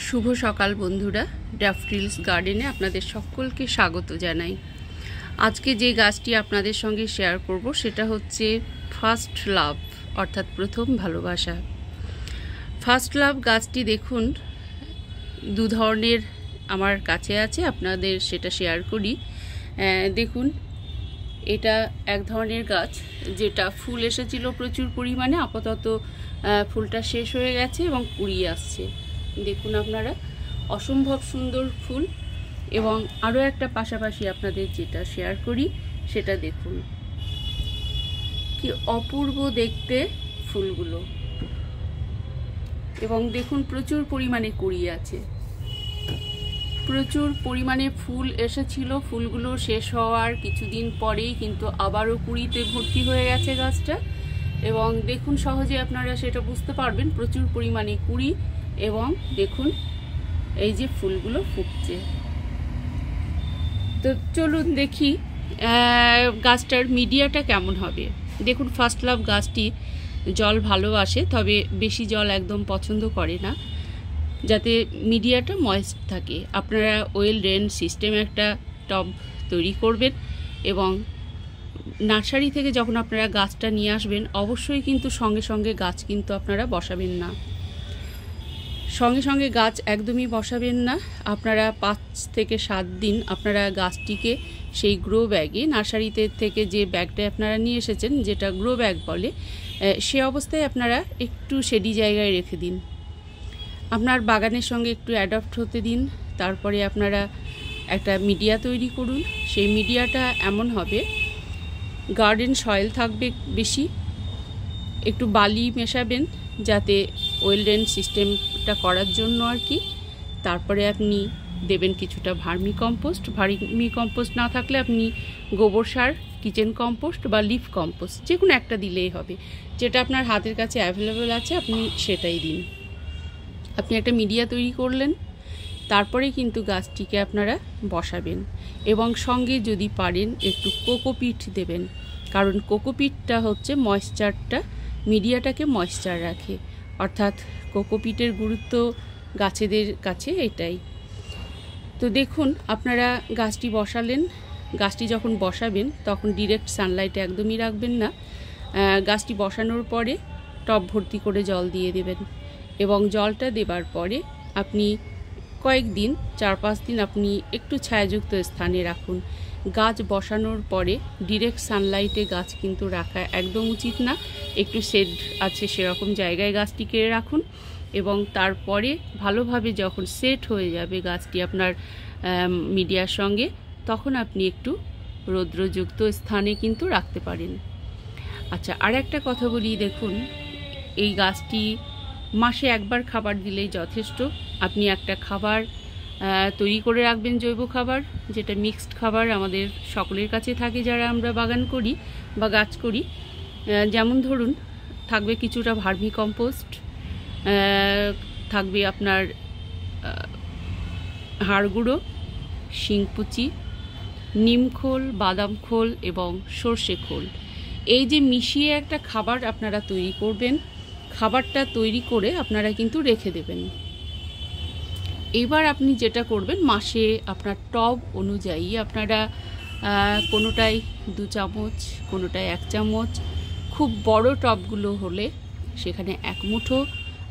শুভ সকাল বন্ধুরা, ড্যাফোডিলস গার্ডেনে আপনাদের সকলকে স্বাগত জানাই। আজকে যে গাছটি আপনাদের সঙ্গে শেয়ার করব সেটা হচ্ছে ফার্স্ট লাভ, অর্থাৎ প্রথম ভালোবাসা। ফার্স্ট লাভ গাছটি দেখুন দু ধরনের আমার কাছে আছে, আপনাদের সেটা শেয়ার করি। দেখুন, এটা এক ধরনের গাছ যেটা ফুল এসেছিল প্রচুর পরিমাণে, আপাতত ফুলটা শেষ হয়ে গেছে এবং কুড়ি আসছে। দেখুন আপনারা, অসম্ভব সুন্দর ফুল। এবং আরও একটা পাশাপাশি আপনাদের যেটা শেয়ার করি সেটা দেখুন, কি অপূর্ব দেখতে ফুলগুলো। এবং দেখুন প্রচুর পরিমাণে কুড়ি আছে, প্রচুর পরিমাণে ফুল এসেছিল। ফুলগুলো শেষ হওয়ার কিছুদিন পরেই কিন্তু আবারও কুড়িতে ভর্তি হয়ে গেছে গাছটা। এবং দেখুন, সহজে আপনারা সেটা বুঝতে পারবেন, প্রচুর পরিমাণে কুড়ি। এবং দেখুন এই যে ফুলগুলো ফুটছে। তো চলুন দেখি গাছটার মিডিয়াটা কেমন হবে। দেখুন, ফার্স্ট লাভ গাছটি জল ভালোবাসে, তবে বেশি জল একদম পছন্দ করে না, যাতে মিডিয়াটা ময়েস্ট থাকে। আপনারা ওয়েল ড্রেন সিস্টেম একটা টব তৈরি করবেন এবং নার্সারি থেকে যখন আপনারা গাছটা নিয়ে আসবেন, অবশ্যই কিন্তু সঙ্গে সঙ্গে গাছ কিন্তু আপনারা বসাবেন না, সঙ্গে সঙ্গে গাছ একদমই বসাবেন না। আপনারা 5 থেকে 7 দিন আপনারা গাছটিকে সেই গ্রো ব্যাগে, নার্সারিতে থেকে যে ব্যাগটা আপনারা নিয়ে এসেছেন, যেটা গ্রো ব্যাগ বলে, সে অবস্থায় আপনারা একটু শেডি জায়গায় রেখে দিন। আপনার বাগানের সঙ্গে একটু অ্যাডপ্ট হতে দিন। তারপরে আপনারা একটা মিডিয়া তৈরি করুন। সেই মিডিয়াটা এমন হবে, গার্ডেন সয়েল থাকবে বেশি, একটু বালি মেশাবেন যাতে ওয়েল ড্রেন সিস্টেমটা করার জন্য আর কি। তারপরে আপনি দেবেন কিছুটা ভার্মি কম্পোস্ট। ভার্মি কম্পোস্ট না থাকলে আপনি গোবর সার, কিচেন কম্পোস্ট বা লিফ কম্পোস্ট যে কোনো একটা দিলেই হবে। যেটা আপনার হাতের কাছে অ্যাভেলেবেল আছে আপনি সেটাই দিন। আপনি একটা মিডিয়া তৈরি করলেন, তারপরে কিন্তু গাছটিকে আপনারা বসাবেন। এবং সঙ্গে যদি পারেন একটু কোকোপিট দেবেন, কারণ কোকোপিটটা হচ্ছে ময়েশ্চারটা, মিডিয়াটাকে ময়েশ্চার রাখে। অর্থাৎ কোকোপিটের গুরুত্ব গাছেদের কাছে এটাই। তো দেখুন, আপনারা গাছটি বসালেন। গাছটি যখন বসাবেন তখন ডিরেক্ট সানলাইটে একদমই রাখবেন না। গাছটি বসানোর পরে টব ভর্তি করে জল দিয়ে দেবেন। এবং জলটা দেবার পরে আপনি কয়েকদিন, 4-5 দিন আপনি একটু ছায়াযুক্ত স্থানে রাখুন। গাছ বসানোর পরে ডিরেক্ট সানলাইটে গাছ কিন্তু রাখা একদম উচিত না। একটু শেড আছে সেরকম জায়গায় গাছটিকে রাখুন। এবং তারপরে ভালোভাবে যখন সেট হয়ে যাবে গাছটি আপনার মিডিয়ার সঙ্গে, তখন আপনি একটু রৌদ্রযুক্ত স্থানে কিন্তু রাখতে পারেন। আচ্ছা, আর একটা কথা বলি, দেখুন এই গাছটি মাসে একবার খাবার দিলেই যথেষ্ট। আপনি একটা খাবার তৈরি করে রাখবেন, জৈব খাবার, যেটা মিক্সড খাবার আমাদের সকলের কাছে থাকে যারা আমরা বাগান করি বা গাছ করি। যেমন ধরুন, থাকবে কিছুটা ভার্মি কম্পোস্ট, থাকবে আপনার হাড় গুঁড়ো, শিংকুচি, নিম খোল, বাদাম খোল এবং সর্ষে খোল। এই যে মিশিয়ে একটা খাবার আপনারা তৈরি করবেন, খাবারটা তৈরি করে আপনারা কিন্তু রেখে দেবেন। এবার আপনি যেটা করবেন, মাসে আপনার টব অনুযায়ী আপনারা কোনোটায় 2 চামচ, কোনোটায় 1 চামচ, খুব বড় টবগুলো হলে সেখানে 1 মুঠো।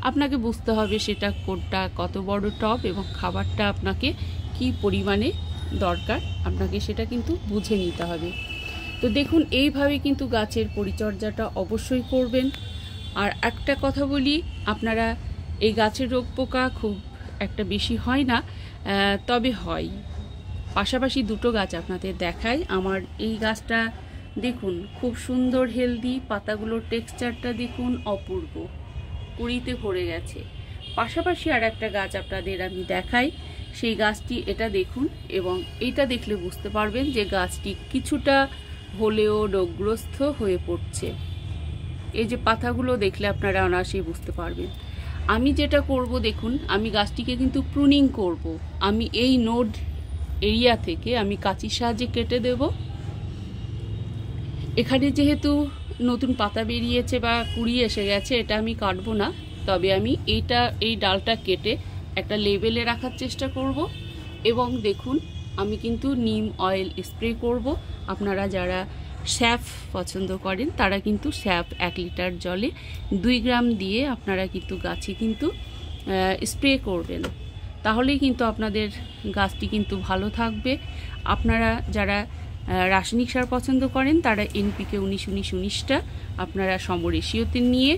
আপনাকে বুঝতে হবে সেটা কোনটা কত বড় টব এবং খাবারটা আপনাকে কি পরিমাণে দরকার, আপনাকে সেটা কিন্তু বুঝে নিতে হবে। তো দেখুন, এইভাবে কিন্তু গাছের পরিচর্যাটা অবশ্যই করবেন। আর একটা কথা বলি, আপনারা এই গাছের রোগ পোকা খুব একটা বেশি হয় না, তবে হয়। পাশাপাশি 2টো গাছ আপনাদের দেখাই। আমার এই গাছটা দেখুন, খুব সুন্দর হেলদি, পাতাগুলোর টেক্সচারটা দেখুন অপূর্ব, কুড়িতে ভরে গেছে। পাশাপাশি আর একটা গাছ আপনাদের আমি দেখাই, সেই গাছটি এটা দেখুন। এবং এটা দেখলে বুঝতে পারবেন যে গাছটি কিছুটা হলেও রোগগ্রস্ত হয়ে পড়ছে। এই যে পাতাগুলো দেখলে আপনারা অনায়াসেই বুঝতে পারবেন। আমি যেটা করব, দেখুন আমি গাছটিকে কিন্তু প্রুনিং করব। আমি এই নোড এরিয়া থেকে আমি কাঁচির সাহায্যে কেটে দেব। এখানে যেহেতু নতুন পাতা বেরিয়েছে বা কুড়ি এসে গেছে, এটা আমি কাটবো না, তবে আমি এই ডালটা কেটে একটা লেভেলে রাখার চেষ্টা করব। এবং দেখুন আমি কিন্তু নিম অয়েল স্প্রে করব। আপনারা যারা স্যাফ পছন্দ করেন তারা কিন্তু স্যাফ 1 লিটার জলে 2 গ্রাম দিয়ে আপনারা কিন্তু গাছে কিন্তু স্প্রে করবেন, তাহলেই কিন্তু আপনাদের গাছটি কিন্তু ভালো থাকবে। আপনারা যারা রাসায়নিক সার পছন্দ করেন তারা এনপিকে 19-19-19টা আপনারা সমরেশিওতে নিয়ে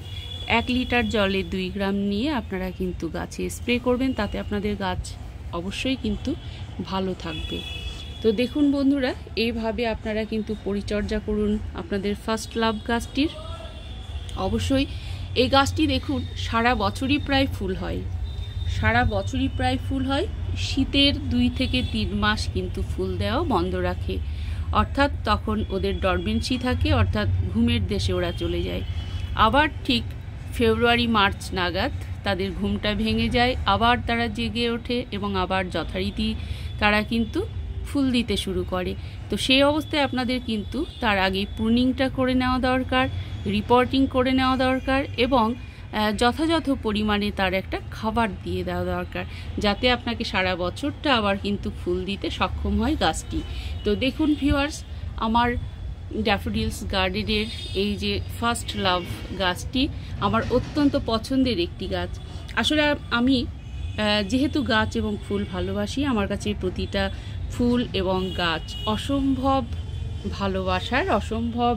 1 লিটার জলে 2 গ্রাম নিয়ে আপনারা কিন্তু গাছে স্প্রে করবেন, তাতে আপনাদের গাছ অবশ্যই কিন্তু ভালো থাকবে। তো দেখুন বন্ধুরা, এইভাবে আপনারা কিন্তু পরিচর্যা করুন আপনাদের ফার্স্ট লাভ গাছটির। অবশ্যই এই গাছটি দেখুন সারা বছরই প্রায় ফুল হয়, সারা বছরই প্রায় ফুল হয়। শীতের 2 থেকে 3 মাস কিন্তু ফুল দেওয়া বন্ধ রাখে, অর্থাৎ তখন ওদের ডরমেন্সি থাকে, অর্থাৎ ঘুমের দেশে ওরা চলে যায়। আবার ঠিক ফেব্রুয়ারি মার্চ নাগাদ তাদের ঘুমটা ভেঙে যায়, আবার তারা জেগে ওঠে এবং আবার যথারীতি তারা কিন্তু ফুল দিতে শুরু করে। তো সেই অবস্থায় আপনাদের কিন্তু তার আগে প্রুনিংটা করে নেওয়া দরকার, রিপোর্টিং করে নেওয়া দরকার এবং যথাযথ পরিমাণে তার একটা খাবার দিয়ে দেওয়া দরকার, যাতে আপনাকে সারা বছরটা আবার কিন্তু ফুল দিতে সক্ষম হয় গাছটি। তো দেখুন ভিউয়ার্স, আমার ড্যাফোডিলস গার্ডেনের এই যে ফার্স্ট লাভ গাছটি আমার অত্যন্ত পছন্দের একটি গাছ। আসলে আমি যেহেতু গাছ এবং ফুল ভালোবাসি, আমার কাছে প্রতিটা ফুল এবং গাছ অসম্ভব ভালোবাসার, অসম্ভব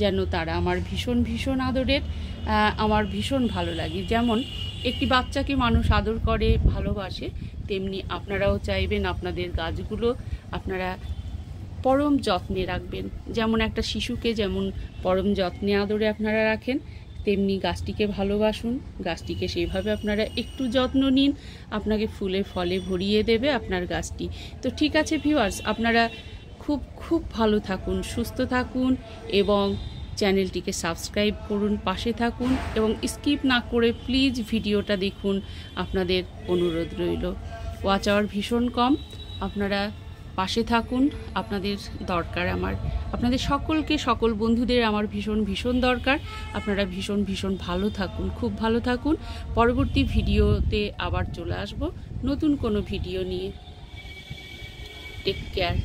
যেন তারা আমার ভীষণ ভীষণ আদরের, আমার ভীষণ ভালো লাগে। যেমন একটি বাচ্চাকে মানুষ আদর করে, ভালোবাসে, তেমনি আপনারাও চাইবেন আপনাদের গাছগুলো আপনারা পরম যত্নে রাখবেন। যেমন একটা শিশুকে যেমন পরম যত্নে আদরে আপনারা রাখেন, তেমনি গাছটিকে ভালোবাসুন, গাছটিকে সেইভাবে আপনারা একটু যত্ন নিন, আপনাকে ফুলে ফলে ভরিয়ে দেবে আপনার গাছটি। তো ঠিক আছে ভিউয়ার্স, আপনারা খুব খুব ভালো থাকুন, সুস্থ থাকুন এবং চ্যানেলটিকে সাবস্ক্রাইব করুন, পাশে থাকুন এবং স্কিপ না করে প্লিজ ভিডিওটা দেখুন, আপনাদের অনুরোধ রইল। ওয়াচ আওয়ার ভীষণ কম, আপনারা পাশে থাকুন, আপনাদের দরকার আমার, আপনাদের সকলকে, সকল বন্ধুদের আমার ভীষণ ভীষণ দরকার। আপনারা ভীষণ ভীষণ ভালো থাকুন, খুব ভালো থাকুন। পরবর্তী ভিডিওতে আবার চলে আসব নতুন কোনো ভিডিও নিয়ে। Take care.